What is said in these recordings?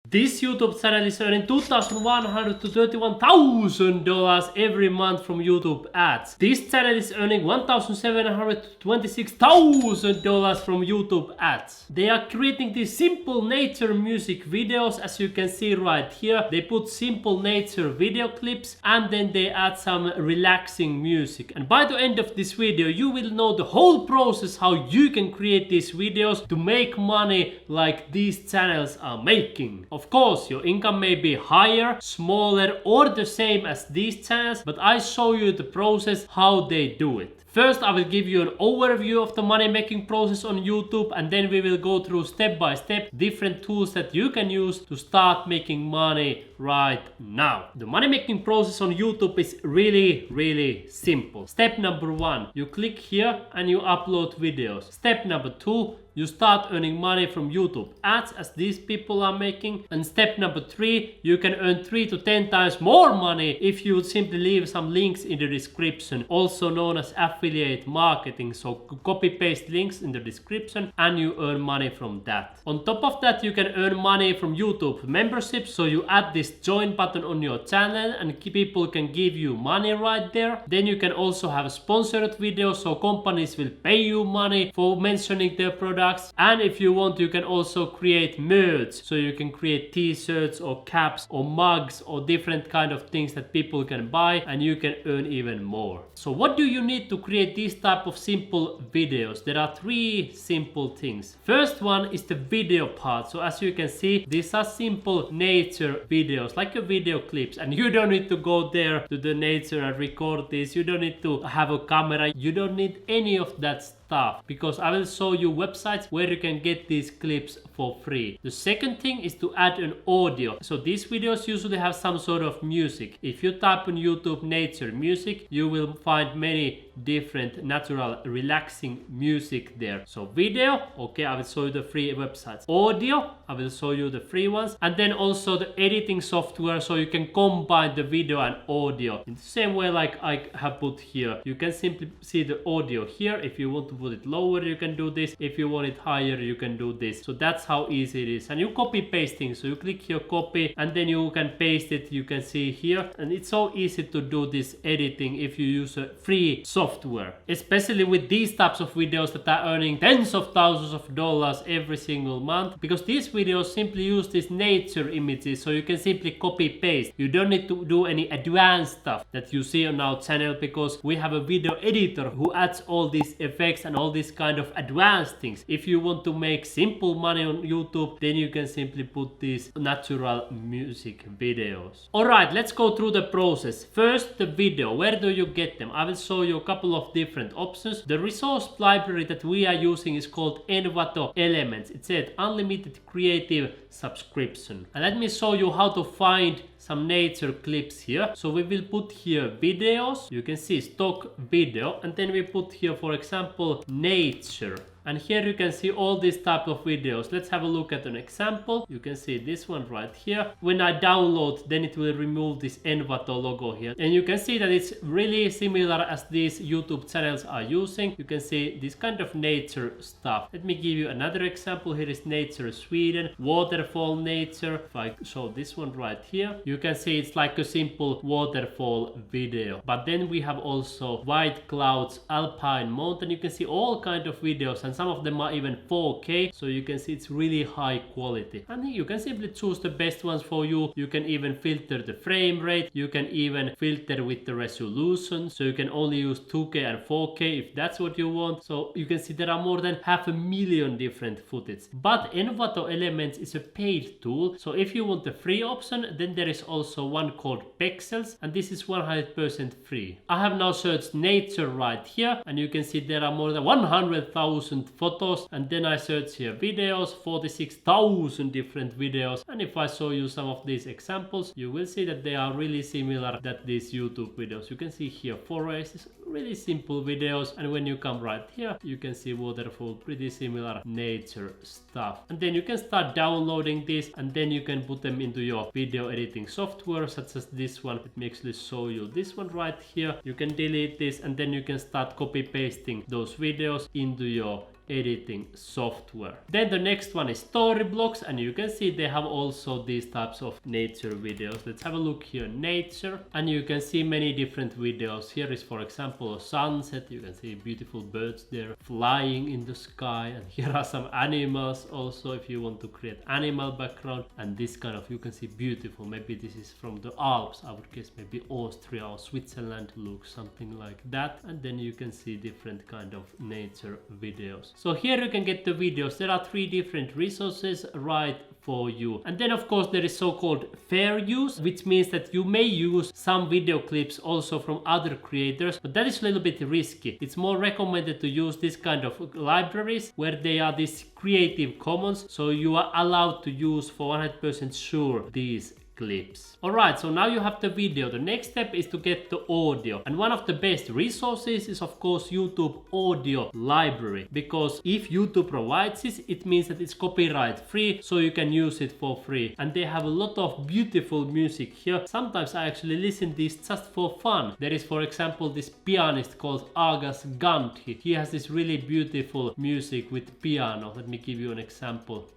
This YouTube channel is earning $2,100 to $31,000 every month from YouTube ads. This channel is earning $1,700 to $26,000 from YouTube ads. They are creating these simple nature music videos, as you can see right here. They put simple nature video clips and then they add some relaxing music. And by the end of this video, you will know the whole process how you can create these videos to make money like these channels are making. Of course, your income may be higher, smaller, or the same as these channels, but I show you the process how they do it. First, I will give you an overview of the money making process on YouTube, and then we will go through step by step different tools that you can use to start making money right now. The money making process on YouTube is really simple. Step number 1, you click here and you upload videos. Step number 2, you start earning money from YouTube ads as these people are making. And step number 3, you can earn 3 to 10 times more money if you would simply leave some links in the description, also known as affiliate marketing. So copy paste links in the description and you earn money from that. On top of that, you can earn money from YouTube memberships. So you add this join button on your channel and people can give you money right there. Then you can also have sponsored videos, so companies will pay you money for mentioning their products. And if you want, you can also create merch, so you can create t-shirts or caps or mugs or different kind of things that people can buy, and you can earn even more. So what do you need to create these type of simple videos? There are 3 simple things. First one is the video part. So as you can see, these are simple nature videos, like a video clips, and you don't need to go there to the nature and record this. You don't need to have a camera. You don't need any of that stuff, because I will show you websites where you can get these clips for free. The second thing is to add an audio. So these videos usually have some sort of music. If you type on YouTube nature music, you will find many different natural relaxing music there. So video, okay, I will show you the free websites. Audio, I will show you the free ones. And then also the editing software, so you can combine the video and audio in the same way like I have put here. You can simply see the audio here. If you want to put it lower, you can do this. If you want it higher, you can do this. So that's how easy it is. And you copy pasting, so you click here copy and then you can paste it. You can see here, and it's so easy to do this editing if you use a free software, especially with these types of videos that are earning tens of thousands of dollars every single month, because these videos simply use these nature images, so you can simply copy paste. You don't need to do any advanced stuff that you see on our channel, because we have a video editor who adds all these effects and all these kind of advanced things. If you want to make simple money on YouTube, then you can simply put these natural music videos. Alright, let's go through the process. First, the video. Where do you get them? I will show you a couple of different options. The resource library that we are using is called Envato Elements. It said unlimited creative subscription. And let me show you how to find some nature clips here. So we will put here videos. You can see stock video, and then we put here, for example, nature. And here you can see all these type of videos. Let's have a look at an example. You can see this one right here. When I download, then it will remove this Envato logo here. And you can see that it's really similar as these YouTube channels are using. You can see this kind of nature stuff. Let me give you another example. Here is Nature Sweden, waterfall nature. If I show this one right here, you can see it's like a simple waterfall video. But then we have also white clouds, alpine mountain. You can see all kind of videos, and some of them are even 4K, so you can see it's really high quality. And you can simply choose the best ones for you. You can even filter the frame rate. You can even filter with the resolution, so you can only use 2K and 4K if that's what you want. So you can see there are more than 500,000 different footage. But Envato Elements is a paid tool, so if you want the free option, then there is also one called Pexels, and this is 100% free. I have now searched nature right here, and you can see there are more than 100,000 photos, and then I search here videos, 46,000 different videos. And if I show you some of these examples, you will see that they are really similar that these YouTube videos. You can see here forests, really simple videos, and when you come right here, you can see waterfall, pretty similar nature stuff. And then you can start downloading this, and then you can put them into your video editing software, such as this one. Let me actually show you this one right here. You can delete this, and then you can start copy pasting those videos into your editing software. Then the next one is Storyblocks, and you can see they have also these types of nature videos. Let's have a look here, nature, and you can see many different videos. Here is, for example, a sunset. You can see beautiful birds there flying in the sky, and here are some animals also if you want to create animal background. And this kind of, you can see beautiful, maybe this is from the Alps, I would guess maybe Austria or Switzerland, looks something like that. And then you can see different kind of nature videos. So here you can get the videos. There are 3 different resources right for you. And then of course there is so-called fair use, which means that you may use some video clips also from other creators, but that is a little bit risky. It's more recommended to use this kind of libraries where they are this Creative Commons, so you are allowed to use for 100% sure these clips. Alright, so now you have the video. The next step is to get the audio, and one of the best resources is of course YouTube audio library, because if YouTube provides this, it means that it's copyright free, so you can use it for free. And they have a lot of beautiful music here. Sometimes I actually listen this just for fun. There is, for example, this pianist called Agas Gandhi. He has this really beautiful music with piano. Let me give you an example.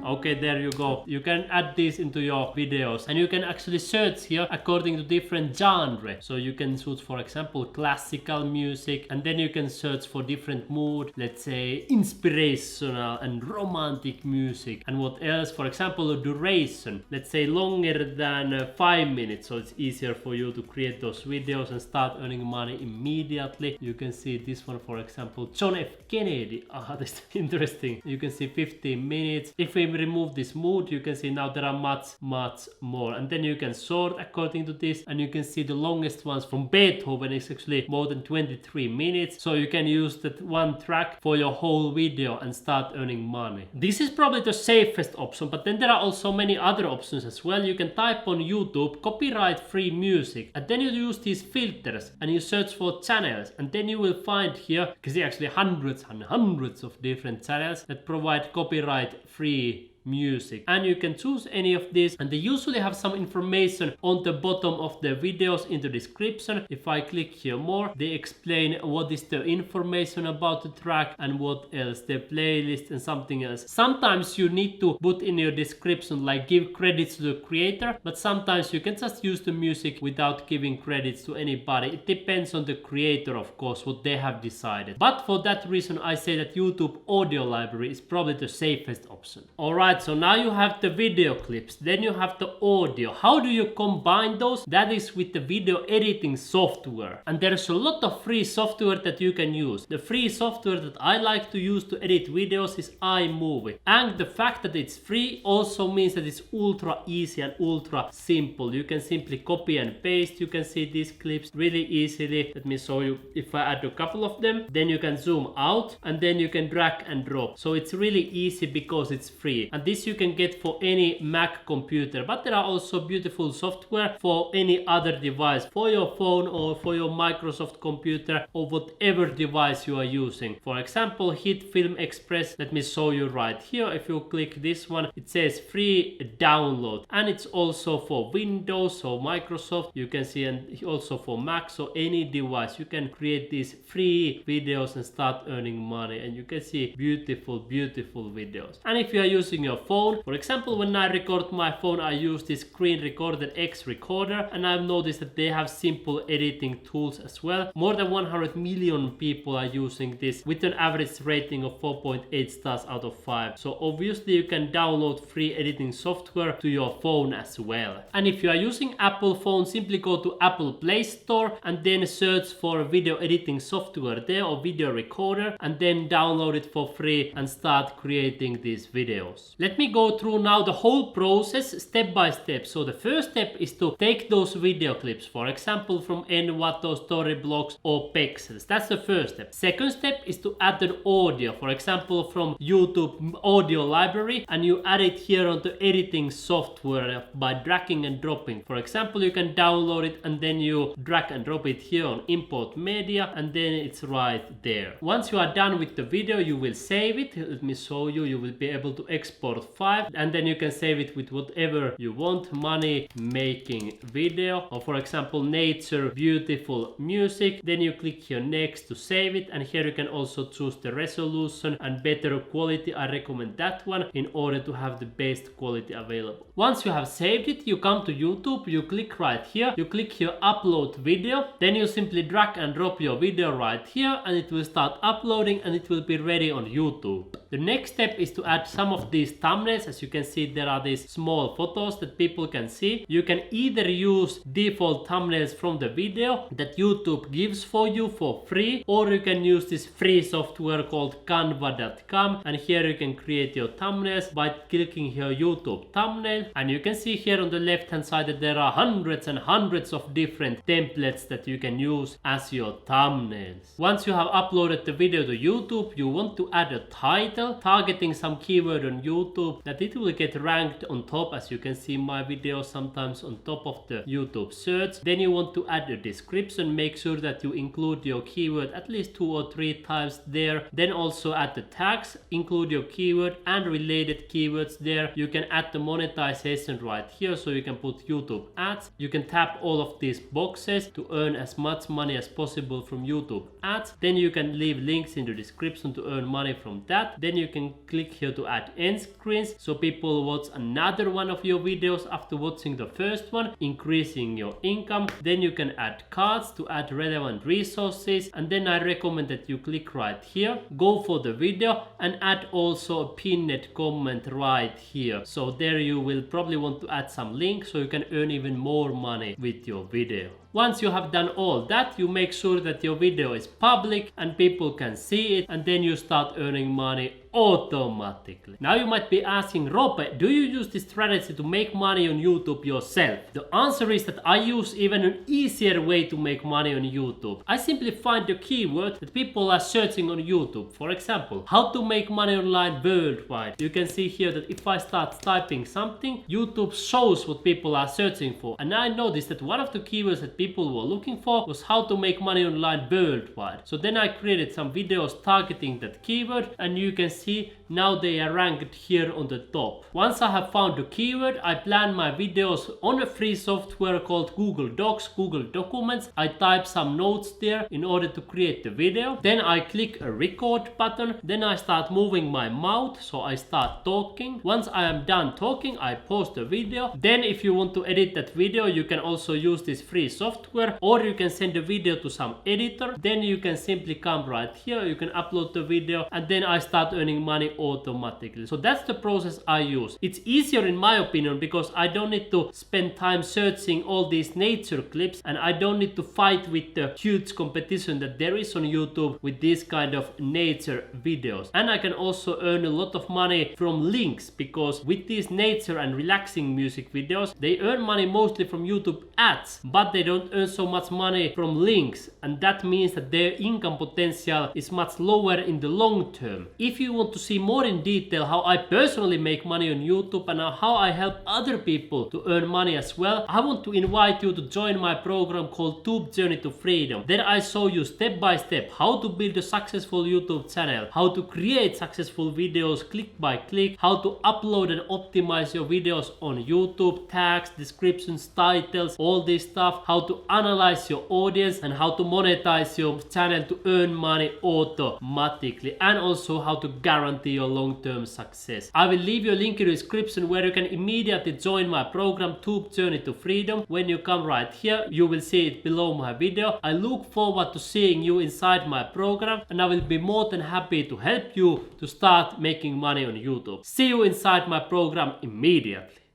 Okay, there you go. You can add this into your videos, and you can actually search here according to different genre. So you can choose, for example, classical music, and then you can search for different mood, let's say inspirational and romantic music. And what else? For example, a duration, let's say longer than 5 minutes, so it's easier for you to create those videos and start earning money immediately. You can see this one, for example, John F. Kennedy. This is interesting. You can see 15 minutes. If we remove this mood, you can see now there are much more, and then you can sort according to this, and you can see the longest ones from Beethoven is actually more than 23 minutes, so you can use that one track for your whole video and start earning money. This is probably the safest option, but then there are also many other options as well. You can type on YouTube copyright free music, and then you use these filters and you search for channels, and then you will find here, you can see actually hundreds and hundreds of different channels that provide copyright free music, and you can choose any of these, and they usually have some information on the bottom of the videos in the description. If I click here more, they explain what is the information about the track and what else, the playlist and something else. Sometimes you need to put in your description like give credits to the creator, but sometimes you can just use the music without giving credits to anybody. It depends on the creator, of course, what they have decided, but for that reason I say that YouTube audio library is probably the safest option. Alright, so now you have the video clips, then you have the audio. How do you combine those? That is with the video editing software, and there's a lot of free software that you can use. The free software that I like to use to edit videos is iMovie, and the fact that it's free also means that it's ultra easy and ultra simple. You can simply copy and paste. You can see these clips really easily. Let me show you. If I add a couple of them, then you can zoom out, and then you can drag and drop. So it's really easy because it's free, and this you can get for any Mac computer, but there are also beautiful software for any other device, for your phone or for your Microsoft computer or whatever device you are using. For example, Hit Film Express. Let me show you right here. If you click this one, it says free download, and it's also for Windows, so Microsoft, you can see, and also for Mac, so any device you can create these free videos and start earning money, and you can see beautiful videos. And if you are using your phone, for example, when I record my phone, I use this Screen Recorder X recorder, and I've noticed that they have simple editing tools as well. More than 100 million people are using this with an average rating of 4.8 stars out of 5. So obviously you can download free editing software to your phone as well. And if you are using Apple phone, simply go to Apple Play Store and then search for video editing software there, or video recorder, and then download it for free and start creating these videos. Let me go through now the whole process step by step. So the first step is to take those video clips, for example from Envato, Storyblocks or Pexels. That's the first step. Second step is to add an audio, for example from YouTube audio library, and you add it here on the editing software by dragging and dropping. For example, you can download it and then you drag and drop it here on import media, and then it's right there. Once you are done with the video, you will save it. Let me show you. You will be able to export 5, and then you can save it with whatever you want, money making video, or for example nature, beautiful music. Then you click here next to save it, and here you can also choose the resolution and better quality. I recommend that one in order to have the best quality available. Once you have saved it, you come to YouTube, you click right here, you click here upload video, then you simply drag and drop your video right here and it will start uploading and it will be ready on YouTube. The next step is to add some of these thumbnails. As you can see, there are these small photos that people can see. You can either use default thumbnails from the video that YouTube gives for you for free, or you can use this free software called canva.com, and here you can create your thumbnails by clicking here YouTube thumbnail, and you can see here on the left hand side that there are hundreds and hundreds of different templates that you can use as your thumbnails. Once you have uploaded the video to YouTube, you want to add a title targeting some keyword on YouTube that it will get ranked on top. As you can see, my videos sometimes on top of the YouTube search. Then you want to add a description, make sure that you include your keyword at least 2 or 3 times there. Then also add the tags, include your keyword and related keywords there. You can add the monetization right here, so you can put YouTube ads. You can tap all of these boxes to earn as much money as possible from YouTube ads. Then you can leave links in the description to earn money from that. Then you can click here to add end screens, so people watch another one of your videos after watching the first one, increasing your income. Then you can add cards to add relevant resources, and then I recommend that you click right here, go for the video and add also a pinned comment right here. So there you will probably want to add some links so you can earn even more money with your video. Once you have done all that, you make sure that your video is public and people can see it, and then you start earning money automatically. Now you might be asking, Rope, do you use this strategy to make money on YouTube yourself? The answer is that I use even an easier way to make money on YouTube. I simply find the keyword that people are searching on YouTube. For example, how to make money online worldwide. You can see here that if I start typing something, YouTube shows what people are searching for. And I noticed that one of the keywords that people were looking for was how to make money online worldwide. So then I created some videos targeting that keyword, and you can see now they are ranked here on the top. Once I have found the keyword, I plan my videos on a free software called Google Docs, Google Documents. I type some notes there in order to create the video. Then I click a record button. Then I start moving my mouth, so I start talking. Once I am done talking, I pause the video. Then if you want to edit that video, you can also use this free software, or you can send the video to some editor. Then you can simply come right here, you can upload the video, and then I start earning money automatically. So that's the process I use. It's easier in my opinion because I don't need to spend time searching all these nature clips, and I don't need to fight with the huge competition that there is on YouTube with these kind of nature videos. And I can also earn a lot of money from links, because with these nature and relaxing music videos, they earn money mostly from YouTube ads, but they don't earn so much money from links, and that means that their income potential is much lower in the long term. If you want to see more in detail how I personally make money on YouTube and how I help other people to earn money as well, I want to invite you to join my program called Tube Journey to Freedom. There I show you step by step how to build a successful YouTube channel, how to create successful videos click by click, how to upload and optimize your videos on YouTube, tags, descriptions, titles, all this stuff, how to analyze your audience and how to monetize your channel to earn money automatically, and also how to guarantee your long-term success. I will leave you a link in the description where you can immediately join my program Tube Journey to Freedom. When you come right here, you will see it below my video. I look forward to seeing you inside my program, and I will be more than happy to help you to start making money on YouTube. See you inside my program immediately.